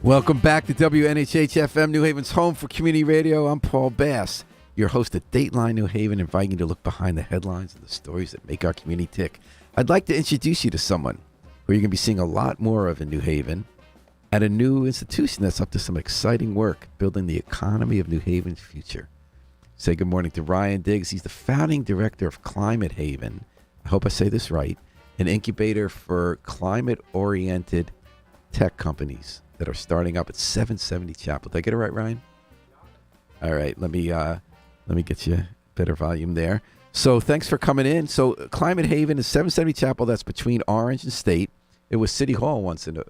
Welcome back to WNHH-FM, New Haven's home for community radio. I'm Paul Bass, your host at Dateline New Haven, inviting you to look behind the headlines and the stories that make our community tick. I'd like to introduce you to someone who you're going to be seeing a lot more of in New Haven at a new institution that's up to some exciting work, building the economy of New Haven's future. Say good morning to Ryan Diggs. He's the founding director of Climate Haven. I hope I say this right. An incubator for climate-oriented tech companies that are starting up at 770 Chapel. Did I get it right, Ryan? All right, let me get you better volume there. So thanks for coming in. So Climate Haven is 770 Chapel. That's between Orange and State. It was City Hall once a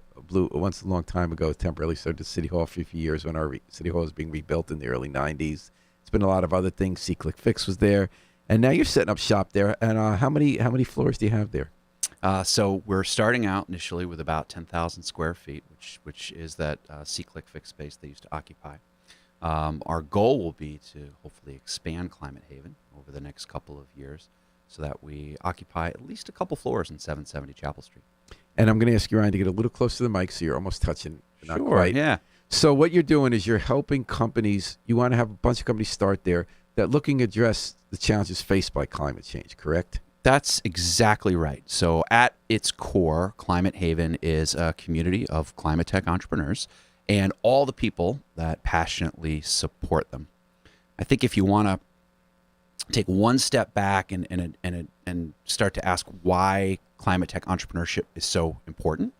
long time ago. Temporarily served as City Hall for a few years when our City Hall was being rebuilt in the early 90s. It's been a lot of other things. See Click Fix was there, and now you're setting up shop there. And how many floors do you have there? So we're starting out initially with about 10,000 square feet, which is that C-Click Fix space they used to occupy. Our goal will be to hopefully expand Climate Haven over the next couple of years so that we occupy at least a couple floors in 770 Chapel Street. And I'm going to ask you, Ryan, to get a little closer to the mic so you're almost touching, but not quite. Yeah. So what you're doing is you're helping companies. You want to have a bunch of companies start there that looking to address the challenges faced by climate change, correct? That's exactly right. So at its core, Climate Haven is a community of climate tech entrepreneurs and all the people that passionately support them. I think if you want to take one step back and start to ask why climate tech entrepreneurship is so important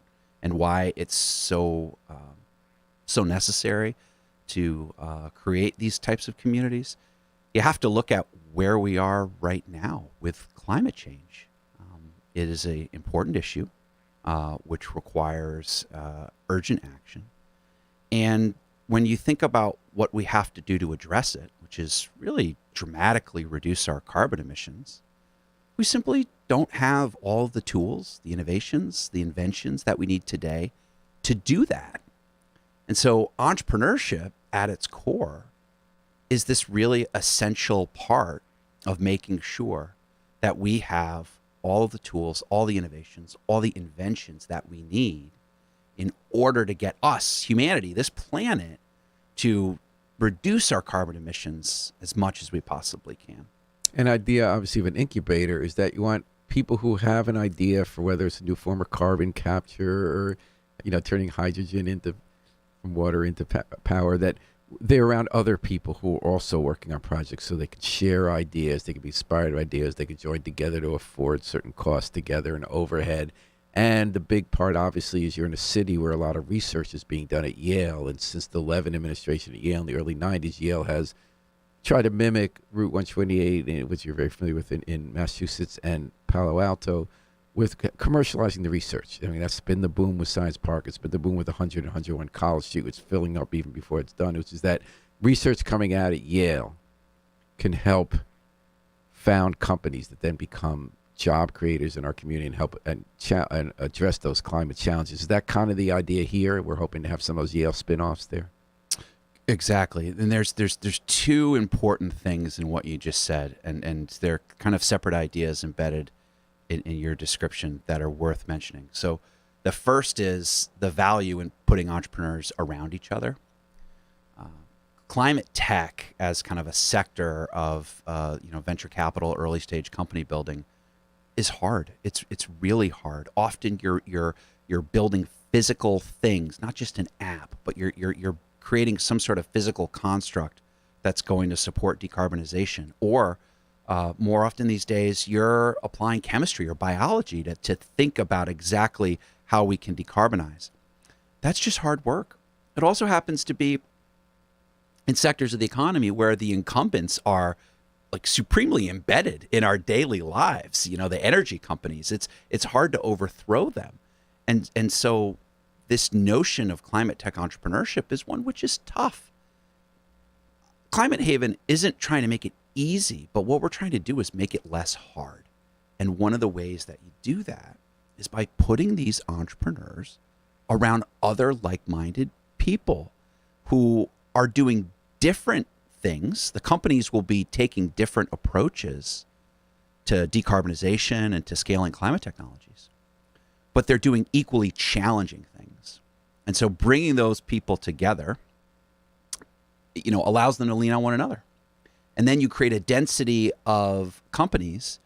and why it's so necessary to create these types of communities, you have to look at where we are right now with climate change. It is an important issue which requires urgent action. And when you think about what we have to do to address it, which is really dramatically reduce our carbon emissions, we simply don't have all the tools, the innovations, the inventions that we need today to do that. And so entrepreneurship at its core is this really essential part of making sure that we have all of the tools, all the innovations, all the inventions that we need in order to get us, humanity, this planet, to reduce our carbon emissions as much as we possibly can. An idea, obviously, of an incubator is that you want people who have an idea for whether it's a new form of carbon capture or, turning hydrogen from water into power, that they're around other people who are also working on projects so they can share ideas, they can be inspired by ideas, they can join together to afford certain costs together and overhead. And the big part, obviously, is you're in a city where a lot of research is being done at Yale. And since the Levin administration at Yale in the early 90s, Yale has tried to mimic Route 128, which you're very familiar with in Massachusetts and Palo Alto, with commercializing the research. I mean, that's been the boom with Science Park. It's been the boom with 100 and 101 College Street, which is filling up even before it's done, which is that research coming out at Yale can help found companies that then become job creators in our community and help and address those climate challenges. Is that kind of the idea here? We're hoping to have some of those Yale spin-offs there. Exactly. And there's two important things in what you just said, and they're kind of separate ideas embedded in your description that are worth mentioning. So the first is the value in putting entrepreneurs around each other. Climate tech as kind of a sector of venture capital, early stage company building is hard. It's really hard. Often you're building physical things, not just an app, but you're creating some sort of physical construct that's going to support decarbonization. Or more often these days, you're applying chemistry or biology to think about exactly how we can decarbonize. That's just hard work. It also happens to be in sectors of the economy where the incumbents are like supremely embedded in our daily lives. The energy companies, it's hard to overthrow them. And so this notion of climate tech entrepreneurship is one which is tough. Climate Haven isn't trying to make it easy, but what we're trying to do is make it less hard. And one of the ways that you do that is by putting these entrepreneurs around other like-minded people who are doing different things. The companies will be taking different approaches to decarbonization and to scaling climate technologies, but they're doing equally challenging things. And so bringing those people together, allows them to lean on one another. And then you create a density of companies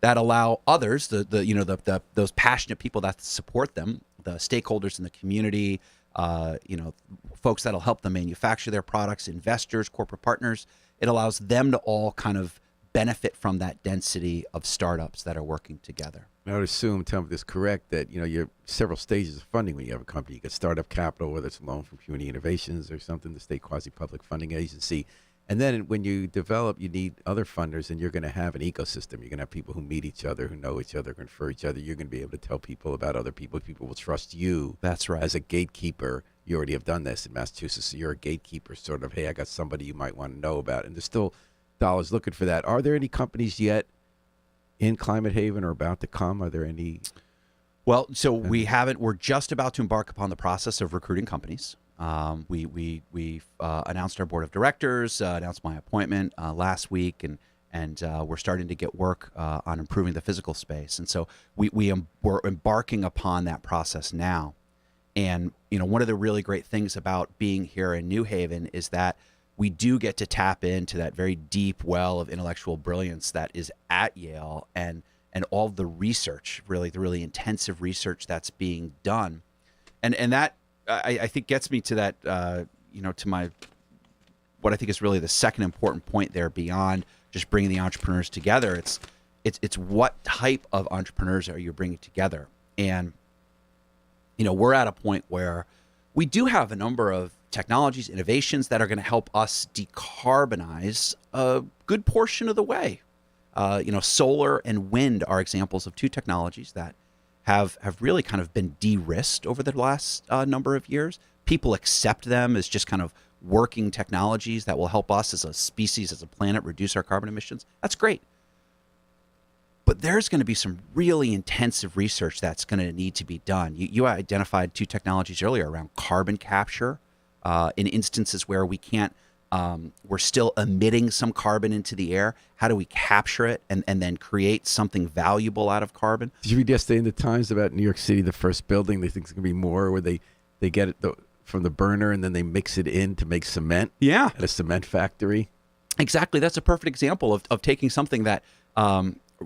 that allow others, those passionate people that support them, the stakeholders in the community, folks that'll help them manufacture their products, investors, corporate partners. It allows them to all kind of benefit from that density of startups that are working together. I would assume, tell me if this is correct, that you're several stages of funding when you have a company. You get startup capital, whether it's a loan from Community Innovations or something, the state quasi-public funding agency. And then when you develop, you need other funders, and you're going to have an ecosystem. You're going to have people who meet each other, who know each other, can refer each other. You're going to be able to tell people about other people. People will trust you. That's right. As a gatekeeper. You already have done this in Massachusetts. So you're a gatekeeper, sort of, hey, I got somebody you might want to know about. And there's still dollars looking for that. Are there any companies yet in Climate Haven or about to come? Are there any? Well, so we haven't. We're just about to embark upon the process of recruiting companies. We announced our board of directors, announced my appointment last week, and we're starting to get work on improving the physical space. And so we're embarking upon that process now. And one of the really great things about being here in New Haven is that we do get to tap into that very deep well of intellectual brilliance that is at Yale, and all the research, really the really intensive research that's being done, and that I think gets me to that to my what I think is really the second important point there beyond just bringing the entrepreneurs together. It's what type of entrepreneurs are you bringing together, and we're at a point where we do have a number of technologies, innovations that are going to help us decarbonize a good portion of the way. Solar and wind are examples of two technologies that have really kind of been de-risked over the last number of years. People accept them as just kind of working technologies that will help us as a species, as a planet, reduce our carbon emissions. That's great. But there's going to be some really intensive research that's going to need to be done. You identified two technologies earlier around carbon capture. In instances where we can't, we're still emitting some carbon into the air. How do we capture it and then create something valuable out of carbon? Did you read yesterday in the Times about New York City, the first building? They think it's going to be more where they get it from the burner and then they mix it in to make cement. Yeah. At a cement factory. Exactly. That's a perfect example of taking something that,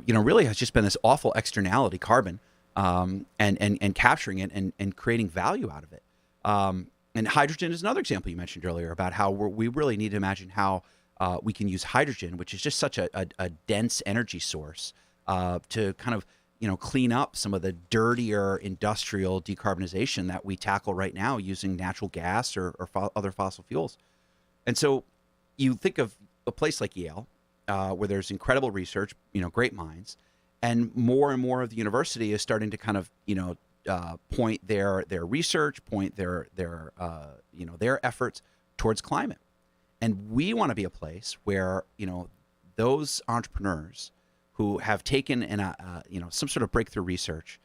really has just been this awful externality, carbon, and capturing it and creating value out of it. And hydrogen is another example you mentioned earlier about how we really need to imagine how we can use hydrogen, which is just such a dense energy source, to kind of clean up some of the dirtier industrial decarbonization that we tackle right now using natural gas or other fossil fuels. And so you think of a place like Yale, where there's incredible research, great minds, and more of the university is starting to kind of point their research, point their efforts towards climate. And we want to be a place where those entrepreneurs who have taken some sort of breakthrough research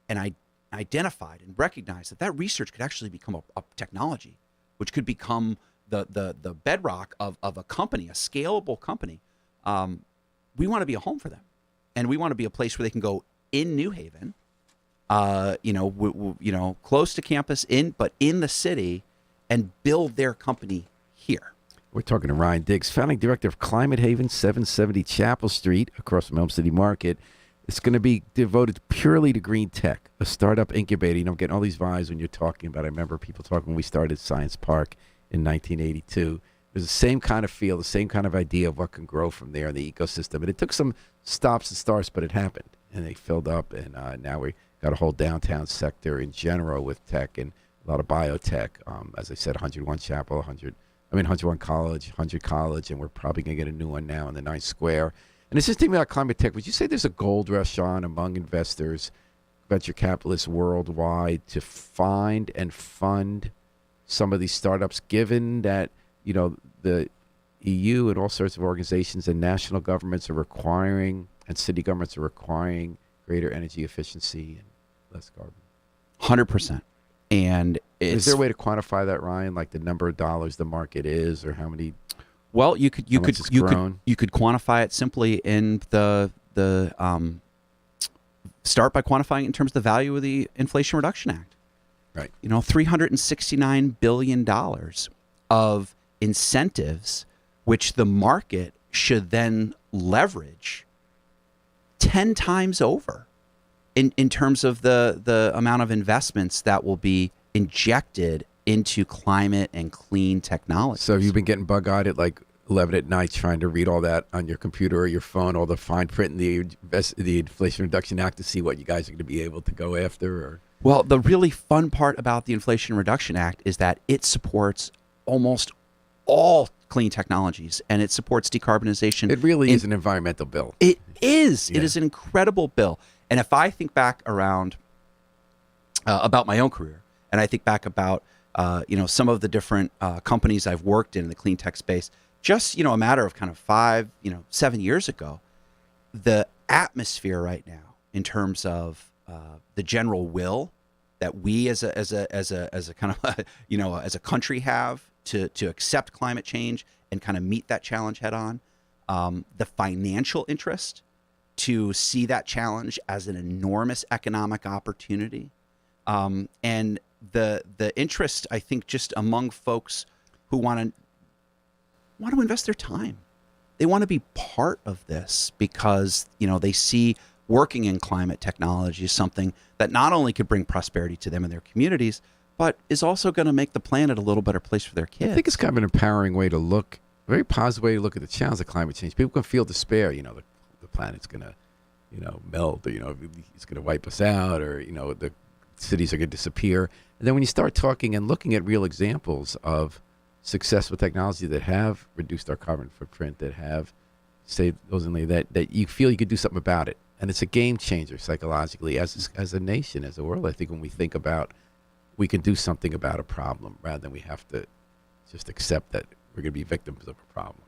and identified and recognized that research could actually become a technology, which could become the bedrock of a company, a scalable company. We want to be a home for them, and we want to be a place where they can go in New Haven, close to campus, but in the city, and build their company here. We're talking to Ryan Diggs, founding director of Climate Haven, 770 Chapel Street, across from Elm City Market. It's going to be devoted purely to green tech, a startup incubator. I'm getting all these vibes when you're talking about. I remember people talking when we started Science Park in 1982. There's the same kind of feel, the same kind of idea of what can grow from there in the ecosystem. And it took some stops and starts, but it happened, and they filled up. And now we got a whole downtown sector in general with tech and a lot of biotech. As I said, 101 Chapel, 101 College, 100 College, and we're probably going to get a new one now in the 9th Square. And it's just thinking about climate tech. Would you say there's a gold rush on among investors, venture capitalists worldwide, to find and fund some of these startups, given that the EU and all sorts of organizations and national governments are requiring, and city governments are requiring, greater energy efficiency and less carbon? 100%. And is there a way to quantify that, Ryan? Like the number of dollars the market is, or how many? Well, you could quantify it simply in the start by quantifying it in terms of the value of the Inflation Reduction Act. Right. $369 billion of incentives, which the market should then leverage 10 times over in terms of the amount of investments that will be injected into climate and clean technology. So you've been getting bug-eyed at like 11 at night trying to read all that on your computer or your phone, all the fine print in the Inflation Reduction Act to see what you guys are going to be able to go after? Or Well, the really fun part about the Inflation Reduction Act is that it supports almost all clean technologies, and it supports decarbonization. It really is an environmental bill. It is. Yeah. It is an incredible bill. And if I think back around about my own career, and I think back about some of the different companies I've worked in the clean tech space, just a matter of kind of 7 years ago, the atmosphere right now in terms of the general will that we as a kind of as a country have to accept climate change and kind of meet that challenge head on, the financial interest to see that challenge as an enormous economic opportunity, and the interest, I think, just among folks who want to invest their time. They want to be part of this because they see working in climate technology is something that not only could bring prosperity to them and their communities, but is also going to make the planet a little better place for their kids. I think it's kind of an empowering way to look, a very positive way to look at the challenge of climate change. People can feel despair. The planet's going to, melt. Or, it's going to wipe us out, or the cities are going to disappear. And then when you start talking and looking at real examples of successful technology that have reduced our carbon footprint, that have saved ozone layer, that you feel you could do something about it, and it's a game changer psychologically as a nation, as a world. I think when we think about we can do something about a problem rather than we have to just accept that we're going to be victims of a problem.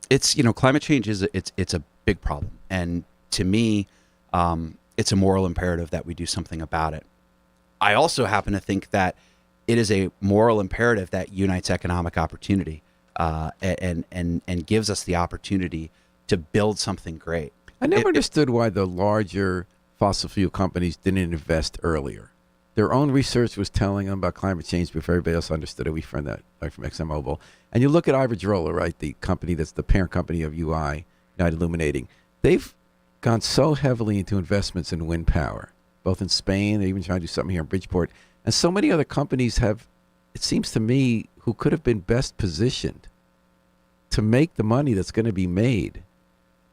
It's climate change it's a big problem, and to me, it's a moral imperative that we do something about it. I also happen to think that it is a moral imperative that unites economic opportunity and gives us the opportunity to build something great. I never understood why the larger fossil fuel companies didn't invest earlier. Their own research was telling them about climate change before everybody else understood it. We found that like from ExxonMobil. And you look at Iberdrola, right, the company that's the parent company of UI, United Illuminating. They've gone so heavily into investments in wind power, both in Spain, they're even trying to do something here in Bridgeport. And so many other companies have, it seems to me, who could have been best positioned to make the money that's going to be made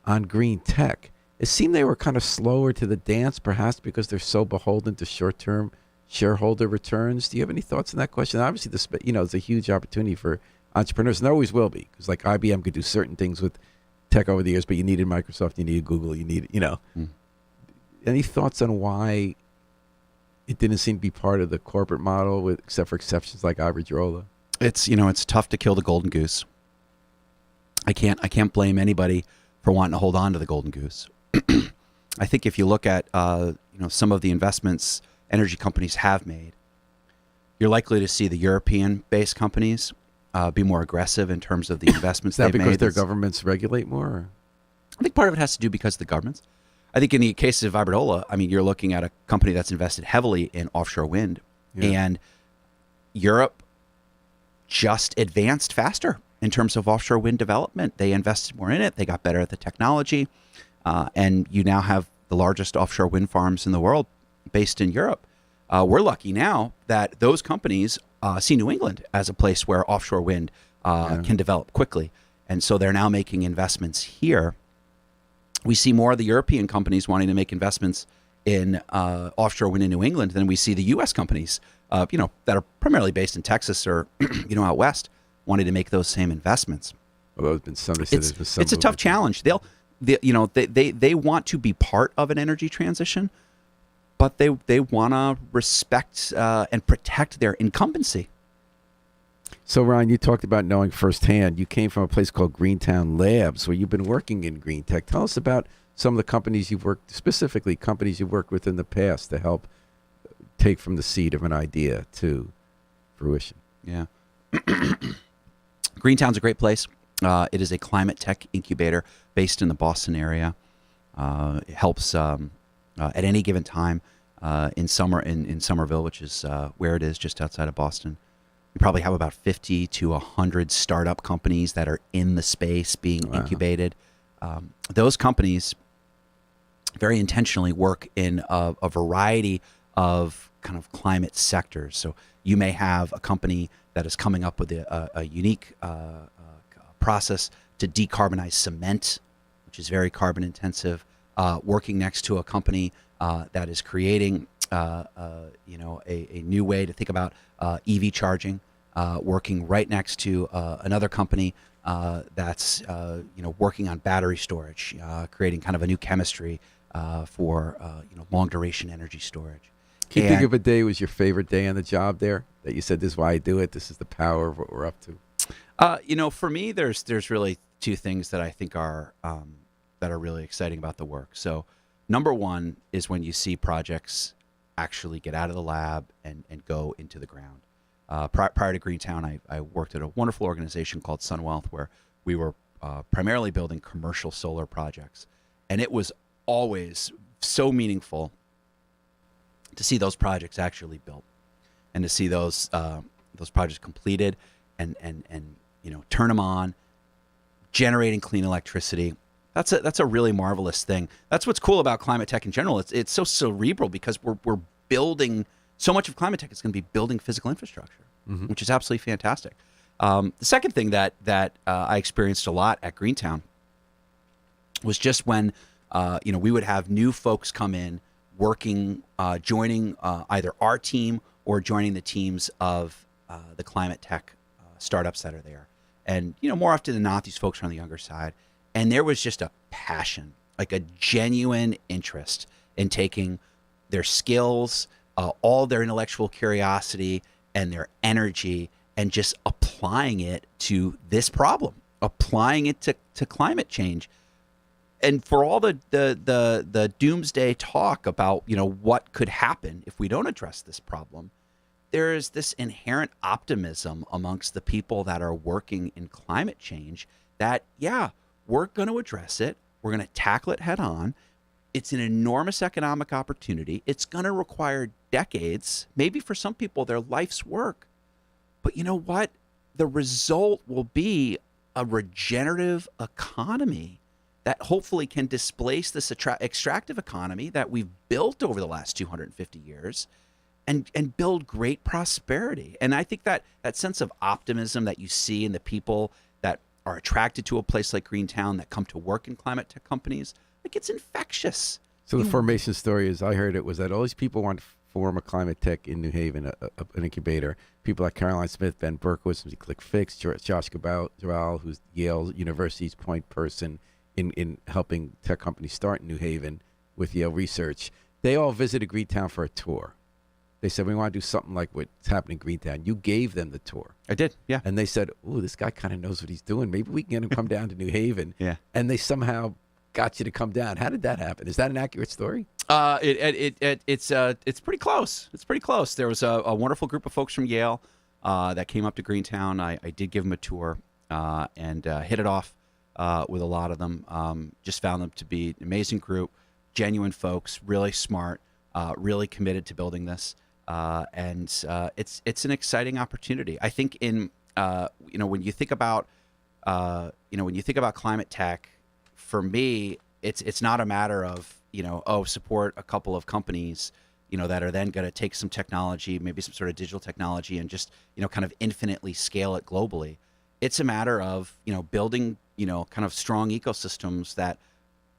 on green tech. It seemed they were kind of slower to the dance, perhaps because they're so beholden to short-term shareholder returns. Do you have any thoughts on that question? Obviously, it's a huge opportunity for entrepreneurs, and there always will be, because like IBM could do certain things with tech over the years, but you needed Microsoft, you needed Google, you needed, Any thoughts on why it didn't seem to be part of the corporate model, except for exceptions like Iberdrola? It's tough to kill the golden goose. I can't blame anybody for wanting to hold on to the golden goose. I think if you look at some of the investments energy companies have made, you're likely to see the European-based companies be more aggressive in terms of the investments they've made. Is that because their governments regulate more? Or? I think part of it has to do because of the governments. I think in the case of Iberdrola, you're looking at a company that's invested heavily in offshore wind, and Europe just advanced faster in terms of offshore wind development. They invested more in it. They got better at the technology. And you now have the largest offshore wind farms in the world based in Europe. We're lucky now that those companies see New England as a place where offshore wind can develop quickly. And so they're now making investments here. We see more of the European companies wanting to make investments in offshore wind in New England than we see the U.S. companies, that are primarily based in Texas or, out west, wanting to make those same investments. Well, there's been some. It's a tough challenge. They want to be part of an energy transition, but they want to respect and protect their incumbency. So, Ryan, you talked about knowing firsthand. You came from a place called Greentown Labs, where you've been working in green tech. Tell us about some of the companies you've worked, specifically companies you've worked with in the past to help take from the seed of an idea to fruition. Yeah. Greentown's a great place. It is a climate tech incubator based in the Boston area. It helps at any given time in Somerville, which is where it is, just outside of Boston. We probably have about 50 to 100 startup companies that are in the space being incubated. Those companies very intentionally work in a variety of kind of climate sectors. So you may have a company that is coming up with a unique process to decarbonize cement, which is very carbon intensive, working next to a company that is creating a new way to think about EV charging, working right next to another company that's working on battery storage, creating kind of a new chemistry for long duration energy storage. Can you think of a day was your favorite day on the job there that you said, this is why I do it, this is the power of what we're up to? For me, there's really two things that I think are that are really exciting about the work. So number one is when you see projects actually get out of the lab and go into the ground. Prior to Greentown, I worked at a wonderful organization called SunWealth, where we were primarily building commercial solar projects. And it was always so meaningful to see those projects actually built and to see those projects completed and turn them on, generating clean electricity. That's a really marvelous thing. That's what's cool about climate tech in general. It's so cerebral because we're building so much of climate tech is going to be building physical infrastructure, which is absolutely fantastic. The second thing that I experienced a lot at Greentown was just when we would have new folks come in, working, joining either our team or joining the teams of the climate tech startups that are there. And more often than not, these folks are on the younger side. And there was just a passion, like a genuine interest in taking their skills, all their intellectual curiosity and their energy, and just applying it to this problem, applying it to climate change. And for all the doomsday talk about what could happen if we don't address this problem, there is this inherent optimism amongst the people that are working in climate change that we're going to address it, we're going to tackle it head on. It's an enormous economic opportunity. It's going to require decades, maybe for some people their life's work. But you know what? The result will be a regenerative economy that hopefully can displace this extractive economy that we've built over the last 250 years and build great prosperity. And I think that sense of optimism that you see in the people that are attracted to a place like Greentown, that come to work in climate tech companies, like, it's infectious. So the formation story, as I heard it, was that all these people want to form a climate tech in New Haven, an incubator. People like Caroline Smith, Ben Berkowitz, Click Fix, Josh Cabral, who's Yale University's point person in helping tech companies start in New Haven with Yale Research. They all visited Greentown for a tour. They said, we want to do something like what's happening in Greentown. You gave them the tour. I did, yeah. And they said, ooh, this guy kind of knows what he's doing. Maybe we can get him to come down to New Haven. Yeah. And they somehow got you to come down. How did that happen? Is that an accurate story? It's pretty close. It's pretty close. There was a wonderful group of folks from Yale that came up to Greentown. I did give them a tour and hit it off with a lot of them. Just found them to be an amazing group, genuine folks, really smart, really committed to building this. And it's an exciting opportunity. I think when you think about climate tech, for me, it's not a matter of support a couple of companies that are then going to take some technology, maybe some sort of digital technology, and just kind of infinitely scale it globally. It's a matter of building kind of strong ecosystems that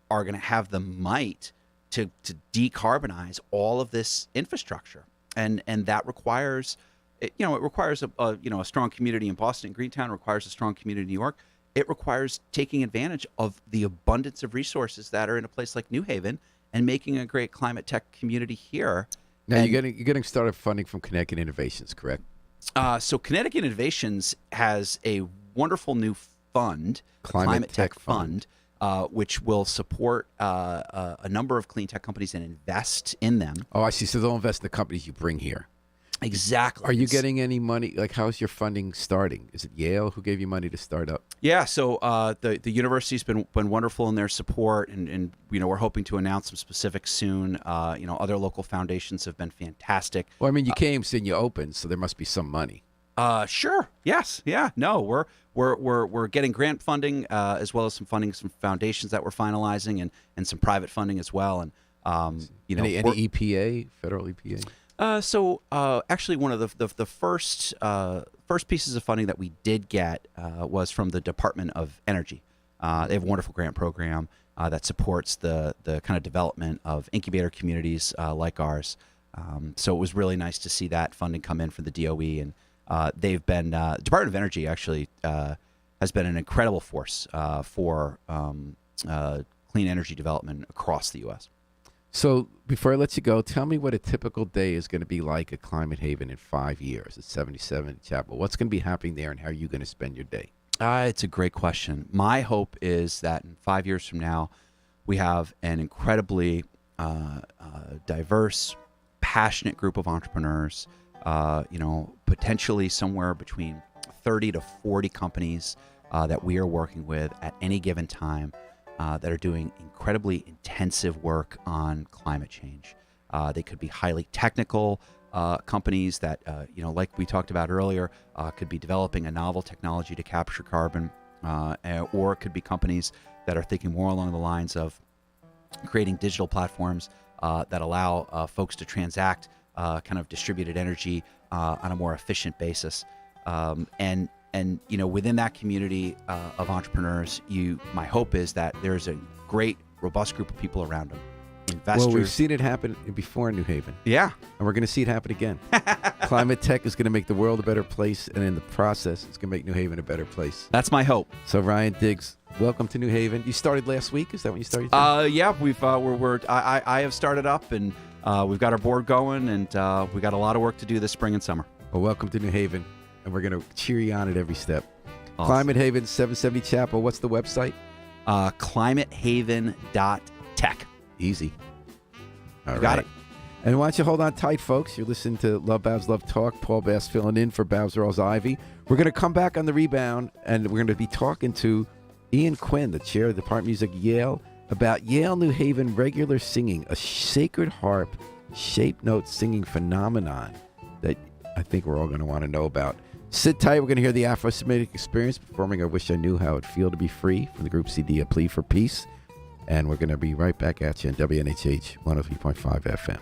are going to have the might to decarbonize all of this infrastructure. And that requires, it requires a strong community in Boston and Greentown. It requires a strong community in New York. It requires taking advantage of the abundance of resources that are in a place like New Haven and making a great climate tech community here. Now, you're getting started funding from Connecticut Innovations, correct? So Connecticut Innovations has a wonderful new fund, Climate Tech Fund, which will support a number of clean tech companies and invest in them. Oh, I see. So they'll invest in the companies you bring here. Exactly. Are you getting any money? Like, how's your funding starting? Is it Yale who gave you money to start up? Yeah, so the university's been wonderful in their support, and we're hoping to announce some specifics soon. Other local foundations have been fantastic. Well, I mean, you came, saying you opened, so there must be some money. Sure. Yes. Yeah. No. We're getting grant funding as well as some funding, some foundations that we're finalizing, and some private funding as well. And Any EPA, federal EPA? Actually, one of the first pieces of funding that we did get was from the Department of Energy. They have a wonderful grant program that supports the kind of development of incubator communities like ours. So it was really nice to see that funding come in for the DOE, and they've been Department of Energy actually has been an incredible force for clean energy development across the U.S. So before I let you go, tell me what a typical day is going to be like at Climate Haven in 5 years at 77 Chapel. What's going to be happening there, and how are you going to spend your day? It's a great question. My hope is that in 5 years from now, we have an incredibly diverse, passionate group of entrepreneurs, potentially somewhere between 30 to 40 companies that we are working with at any given time that are doing incredibly intensive work on climate change. They could be highly technical companies that, like we talked about earlier, could be developing a novel technology to capture carbon, or it could be companies that are thinking more along the lines of creating digital platforms that allow folks to transact kind of distributed energy on a more efficient basis. And within that community of entrepreneurs, my hope is that there's a great, robust group of people around them. Investors. Well, we've seen it happen before in New Haven. Yeah. And we're going to see it happen again. Climate tech is going to make the world a better place, and in the process, it's going to make New Haven a better place. That's my hope. So, Ryan Diggs, welcome to New Haven. You started last week? Is that when you started? Yeah, I have started up, and we've got our board going, and we got a lot of work to do this spring and summer. Well, welcome to New Haven, and we're going to cheer you on at every step. Awesome. Climate Haven, 770 Chapel. What's the website? ClimateHaven.tech. Easy. All right. Got it. And why don't you hold on tight, folks? You're listening to Love Babs, Love Talk. Paul Bass filling in for Babs Rawls-Ivy. We're going to come back on the rebound, and we're going to be talking to Ian Quinn, the chair of the Department of Music at Yale, about Yale New Haven regular singing, a sacred harp, shape note singing phenomenon that I think we're all going to want to know about. Sit tight. We're going to hear the Afro-Semitic Experience performing I Wish I Knew How It'd Feel to Be Free from the group CD A Plea for Peace. And we're going to be right back at you on WNHH 103.5 FM.